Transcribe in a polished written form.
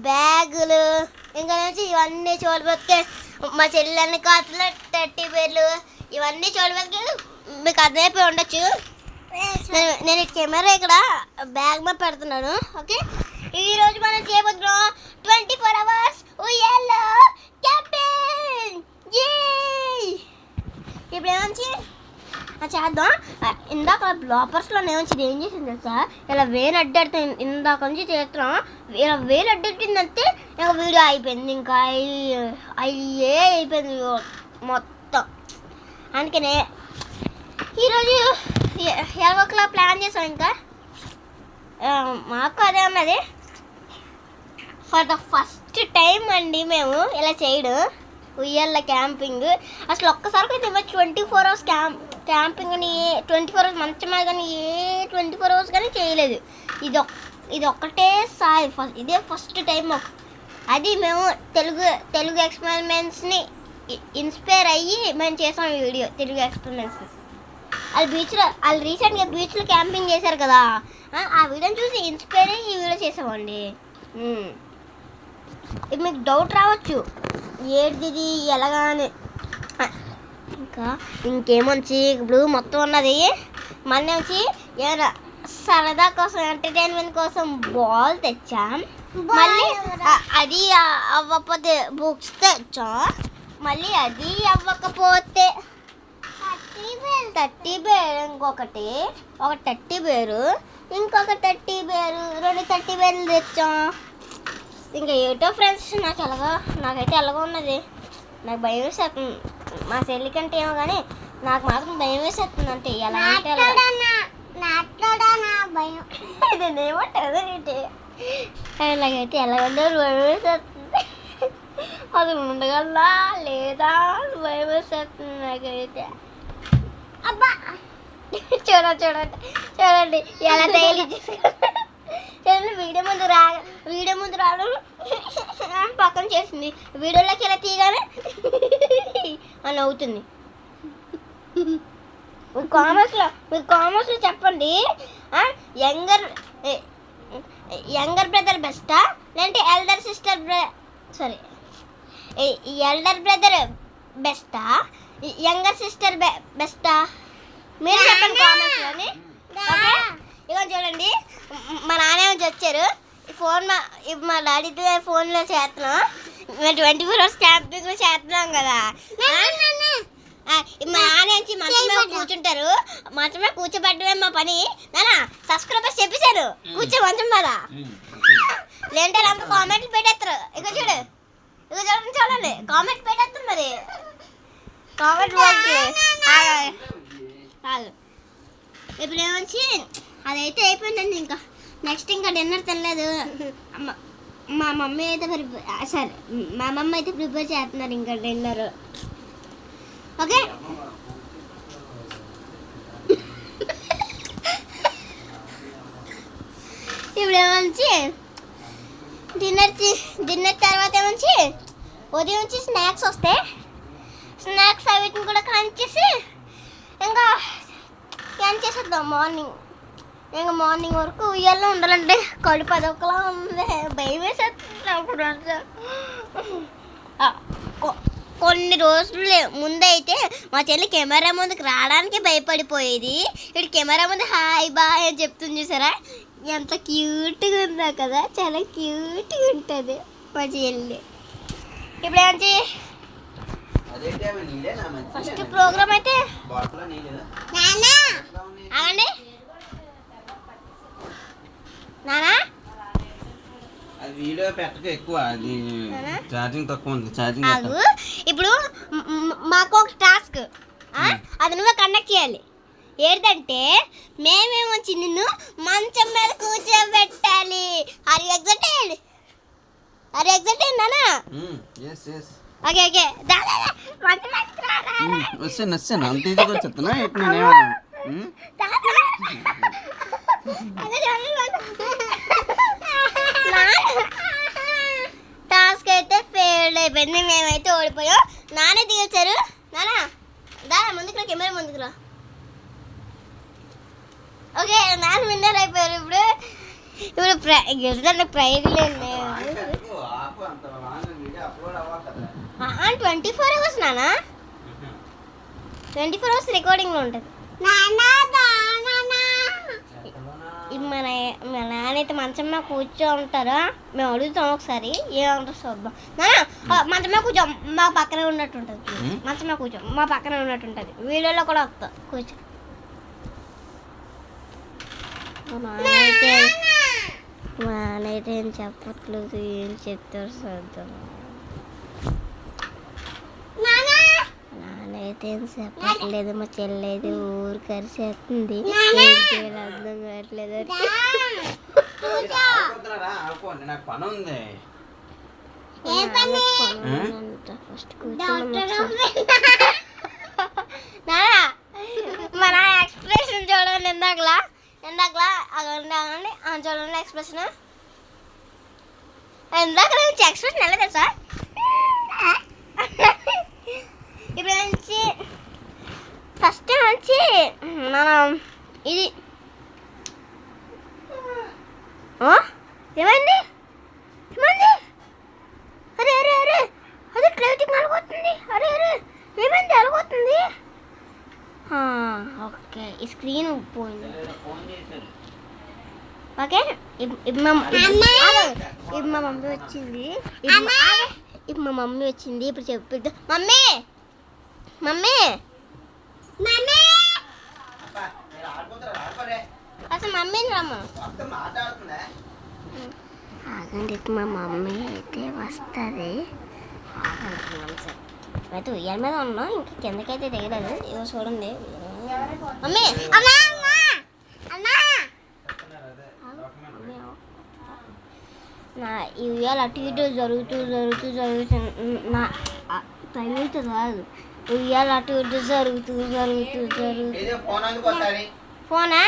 బ్యాగులు ఇంకా నుంచి ఇవన్నీ చూడబోతే మా చెల్లెని కాతులు టెడ్డీ బేర్లు ఇవన్నీ చూడబోతే మీకు అర్థమైపోయి ఉండొచ్చు. నేను కెమెరా ఇక్కడ బ్యాగ్ మీద పెడుతున్నాను. ఓకే, ఈరోజు మనం చేయబోతున్నాం 24 hours ఉయ్యాలో క్యాంపింగ్. ఇప్పుడు ఏమంచి చేద్దాం. ఇందాక బ్లాపర్స్లో ఏమంచి ఏం చేసింది తెలుసా, ఇలా వేలు అడ్డడితే ఇందాక నుంచి చేస్తున్నాం. ఇలా వేలు అడ్డట్టిందంటే ఇంకా వీడియో అయిపోయింది, ఇంకా అయిపోయింది మొత్తం. అందుకనే ఈరోజు 11 o'clock ప్లాన్ చేసాం. ఇంకా మాకు అదే ఉన్నది ఫర్ ద ఫస్ట్ టైం అండి మేము ఇలా చేయడం ఉయ్యాల క్యాంపింగ్. అసలు ఒక్కసారి అయితే 24 hours క్యాంపింగ్ అని 24 hours మంచమే కానీ 24 hours కానీ చేయలేదు. ఇది ఒక్కటేసారి ఇదే ఫస్ట్ టైం. అది మేము తెలుగు ఎక్స్పెరిమెంట్స్ని ఇన్స్పైర్ అయ్యి మేము చేసాం ఈ వీడియో. తెలుగు ఎక్స్పెరిమెంట్స్ వాళ్ళు రీసెంట్గా బీచ్లో క్యాంపింగ్ చేశారు కదా, ఆ వీడియోని చూసి ఇన్స్పైర్ అయ్యి ఈ వీడియో చేసామండి. ఇది మీకు డౌట్ రావచ్చు ఏడిది ఎలాగానే. ఇంకా ఇంకేమొచ్చి ఇప్పుడు మొత్తం ఉన్నది మన వచ్చి ఏమైనా సరదా కోసం ఎంటర్టైన్మెంట్ కోసం బాల్ తెచ్చాం. మళ్ళీ అది అవ్వకపోతే బుక్స్ తెచ్చాం. మళ్ళీ అది అవ్వకపోతే టెడ్డీ బేర్ ఇంకొకటి, ఒక టెడ్డీ బేరు, ఇంకొక టెడ్డీ బేరు, 2 టెడ్డీ బేర్లు తెచ్చాం. ఇంకా ఏటో ఫ్రెండ్స్ నాకైతే ఎలాగో ఉన్నది. నాకు భయం వేసేస్తుంది. మా చెల్లి కంటే ఏమో కానీ నాకు మాత్రం భయం వేసేస్తుంది. అంటే ఎలా అంటే నేనేమంటారు ఏంటి ఇలాగైతే ఎలాగంటే భయం వేసేస్తుంది. అది ఉండగలరా లేదా భయం వేసేస్తుంది నాకైతే. అబ్బా చూడండి ఎలా తేలించి వీడియో ముందు రావడం పక్కన చేసింది. వీడియోలోకి ఎలా తీయగానే అని అవుతుంది. మీరు కామెంట్స్లో చెప్పండి, యంగర్ బ్రదర్ బెస్టా లేదంటే ఎల్డర్ బ్రదర్ బెస్టా, యంగర్ సిస్టర్ బెస్టా? మీరు చెప్పండి కామెంట్స్లోని. ఓకే, ఇక చూడండి మా నాన్న వచ్చారు. ఫోన్ మా డాడీతో ఫోన్లో చేస్తున్నాం. మేము 24 hours క్యాంపింగ్ చేస్తున్నాం కదా. మా నాన్న వచ్చి మంచం మీద కూర్చుంటారు. మంచం మీద కూర్చోబెట్టడమే మా పని. నాన్న సబ్స్క్రైబర్స్ చెప్పేశారు కూర్చో మంచం మీద, లేదంటే అంత కామెంట్లు పెట్టేస్తారు. ఇక చూడండి కామెంట్ పెట్టేస్తారు. మరి కామెంట్ ఇప్పుడు ఏమొచ్చి అదైతే అయిపోయిందండి. ఇంకా నెక్స్ట్ ఇంకా డిన్నర్ తినలేదు. మా మమ్మీ అయితే మా మమ్మీ అయితే ప్రిపేర్ చేస్తున్నారు ఇంకా డిన్నర్. ఓకే, ఇప్పుడు ఏమంచి డిన్నర్ తర్వాత ఏమంచి ఉదయం నుంచి స్నాక్స్ వస్తాయి. స్నాక్స్ అవిటిని కూడా కానిచ్చేసి ఇంకా క్యాన్ చేసేద్దాం. మార్నింగ్ వరకు ఉయ్యాల్లో ఉండాలంటే కడుపు అదొకలా ఉంది. భయం వేసేస్తుంది అప్పుడు. కొన్ని రోజులు ముందైతే మా చెల్లి కెమెరా ముందుకు రావడానికి భయపడిపోయేది. ఇప్పుడు కెమెరా ముందు హాయ్ బాయ్ అని చెప్తుంది. చూసారా ఎంత క్యూట్గా ఉందా కదా, చాలా క్యూట్గా ఉంటుంది మా చెల్లి. ఇప్పుడు ఏంటి ఫస్ట్ ప్రోగ్రామ్ అయితే అవండి నానా వీడియో పెట్టక ఎక్కువ, అది ఛార్జింగ్ తక్కువ ఉంది. ఛార్జింగ్ ఇప్పుడు మాకు ఒక టాస్క్, అది నువ్వే కండక్ట్ చేయాలి. ఏంటంటే మేమేమొచ్చి నిన్ను మంచం మీద కూర్చోబెట్టాలి. ఆర్ యు ఎక్సైటెడ్ నానా? ఓకే వస్తాను అంత ఈజీగా చెప్తున్నా. టాస్క్ అయితే ఫెయిల్ అయిపోయింది. మేమైతే ఓడిపోయాం. నానే దిగొచ్చారు. నానా దా ముందుకురా, కెమెరా ముందుకురా. ఓకే, నాన్న విన్నర్ అయిపోయారు. ఇప్పుడు గెలిచిన ప్రైజ్ లేదు. అంత బాగా వీడియో అప్లోడ్ అవ్వాలి కదా. 24 అవర్స్ నానా, 24 అవర్స్ రికార్డింగ్లో ఉంటుంది. ఇది మా నాన్న అయితే మంచం మీద కూర్చో ఉంటారా, మేము అడుగుతాం ఒకసారి ఏమంటారు చూద్దాం. నాన్న మంచం మీద కూర్చో, మా పక్కనే ఉన్నట్టు ఉంటుంది. మంచం మీద కూర్చో, మా పక్కనే ఉన్నట్టు ఉంటుంది. వీడియోలో కూడా వస్తా కూర్చో. మా నాన్న అయితే ఏం చెప్పట్లేదు, ఏం చెప్తారు చూద్దాం. నాన్నైతే ఏం చెప్పట్లేదు, మా చెల్లైతే ఊరు కరిసేస్తుంది, ఏం చేయాలో అర్థం కావట్లేదు. ఆడుకోండి, నాకు పని ఉంది. ఫస్ట్ మన ఎక్స్ప్రెషన్ చూడండి. ఇందాకలా అగండి చూడండి ఎక్స్ప్రెషన్. ఇందాక ఎక్స్ప్రెషన్ ఎలా తెలుసా? ఇప్పుడు నుంచి ఫస్ట్ నుంచి మనం ఇది ఏమైంది ఏమైంది? అరే అరే అరే అదే క్లైటింగ్ అలగొస్తుంది. అరే అరే ఏమైంది అలగొస్తుంది? ఓకే, ఈ స్క్రీన్ పోయింది. ఓకే, ఇప్పుడు మా మమ్మీ వచ్చింది. ఇప్పుడు మా మమ్మీ వచ్చింది. ఇప్పుడు చెప్పిద్దా మమ్మీ మమ్మీ మమ్మీ అసలు మమ్మీని రమ్మ. ఆగండి, మా మమ్మీ అయితే వస్తుంది. అయితే ఉయ్యాల మీద ఉన్నాం, ఇంకా కిందకైతే దిగలేదు. ఇదో చూడండి మమ్మీ. అమ్మా అమ్మా నా ఈ ఉయ్యాల అటు ఇటు జరుగుతూ నా తగిలితే రాదు. ఉయ్యాల అటు ఇటు జరుగుతూ ఫోనా